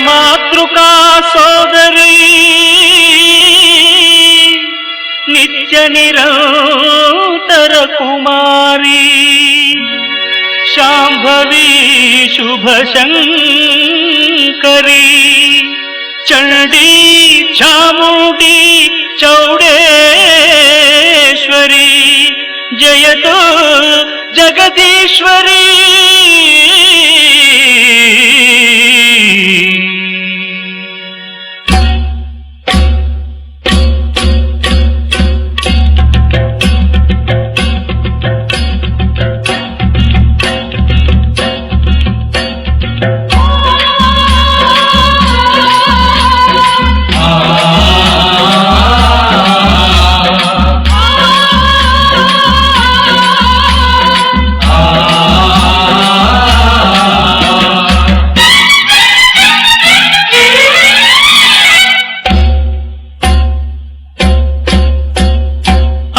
ಮಾತೃಕಾ ಸೋದರಿ ನಿತ್ಯ ನಿರಂತರ ಕುಮಾರಿ ಶಾಂಭವಿ ಶುಭ ಶಂಕರಿ ಚಂಡಿ ಚಾಮುಂಡಿ ಚೌಡೇಶ್ವರಿ ಜಯತು ಜಗದೀಶ್ವರಿ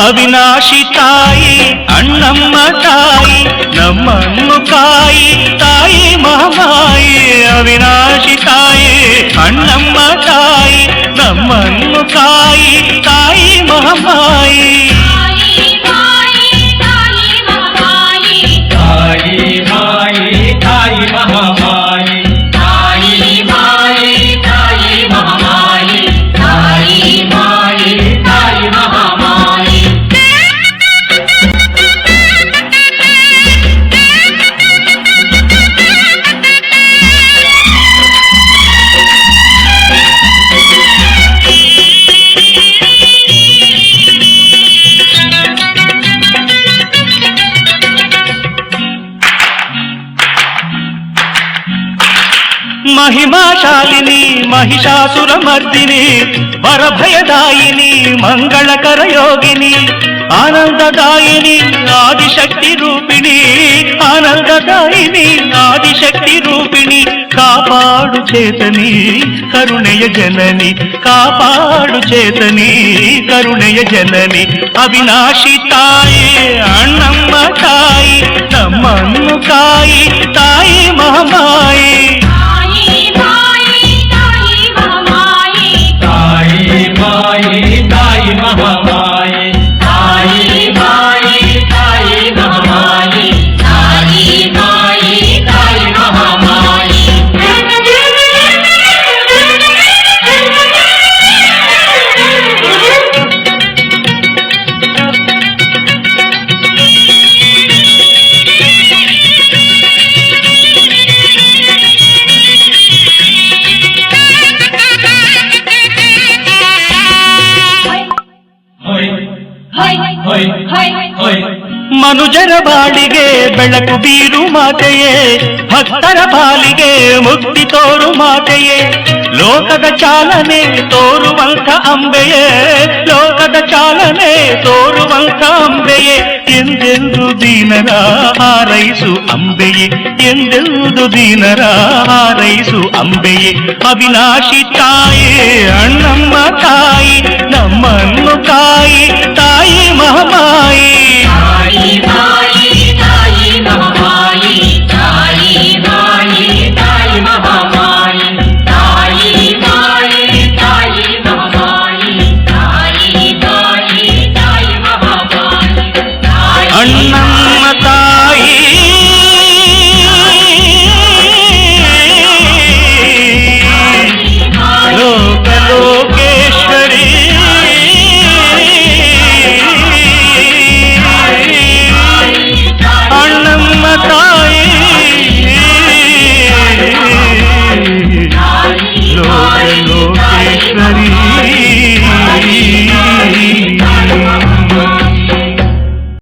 ಅವಿನಾಶಿ ತಾಯಿ ಅಣ್ಣಮ್ಮ ತಾಯಿ ನಮ್ಮನ್ನು ಕಾಯಿ ತಾಯಿ ಮಹಾಮಾಯಿ ಅವಿನಾಶಿ ತಾಯಿ ಅಣ್ಣಮ್ಮ ತಾಯಿ ನಮ್ಮನ್ನು ಕಾಯಿ ತಾಯಿ ಮಹಾಮಾಯಿ ಮಹಿಮಾಶಾಲಿನಿ ಮಹಿಷಾಸುರಮರ್ದಿನಿ ವರಭಯದಾಯಿನಿ ಮಂಗಳಕರ ಯೋಗಿನಿ ಆನಂದದಾಯಿನಿ ಆದಿಶಕ್ತಿ ರೂಪಿಣಿ ಆನಂದದಾಯಿನಿ ಆದಿಶಕ್ತಿ ರೂಪಿಣಿ ಕಾಪಾಡು ಚೇತನಿ ಕರುಣೆಯ ಜನನಿ ಕಾಪಾಡು ಚೇತನಿ ಕರುಣೆಯ ಜನನಿ ಅವಿನಾಶಿ ತಾಯಿ ಅಣ್ಣಮ್ಮ ತಾಯಿ ನಮ್ಮನ್ನು ಕಾಯಿ ತಾಯಿ ಮಹಾಮಾಯಿ ತಾಯಿ ಮಹಾಮಾಯಿ ತಾಯಿ ಮಾಯಿ ತಾಯಿ ಮಹಾಮಾಯಿ ತಾಯಿ ಮಾಯಿ ತಾಯಿ ಮಹಾಮಾಯಿ ಮನುಜರ ಬಾಳಿಗೆ ಬೆಳಕು ಬೀರು ಮಾತೆಯೇ ಭಕ್ತರ ಬಾಲಿಗೆ ಮುಕ್ತಿ ತೋರು ಮಾತೆಯೇ ಲೋಕದ ಚಾಲನೆ ತೋರುವಂಥ ಅಂಬೆಯೇ ಲೋಕದ ಚಾಲನೆ ತೋರುವಂಥ ಅಂಬೆಯೇ ಎಂದೆಂದು ದೀನರ ಹಾರೈಸು ಅಂಬೆಯೇ ಎಂದೆಂದು ದೀನರ ಹಾರೈಸು ಅಂಬೆಯೇ ಅವಿನಾಶಿ ತಾಯಿ ಅಣ್ಣಮ್ಮ ತಾಯಿ ನಮ್ಮನ್ನು ಕಾಯಿ ತಾಯಿ ಮಹಾಮಾಯಿ ತಾಯಿ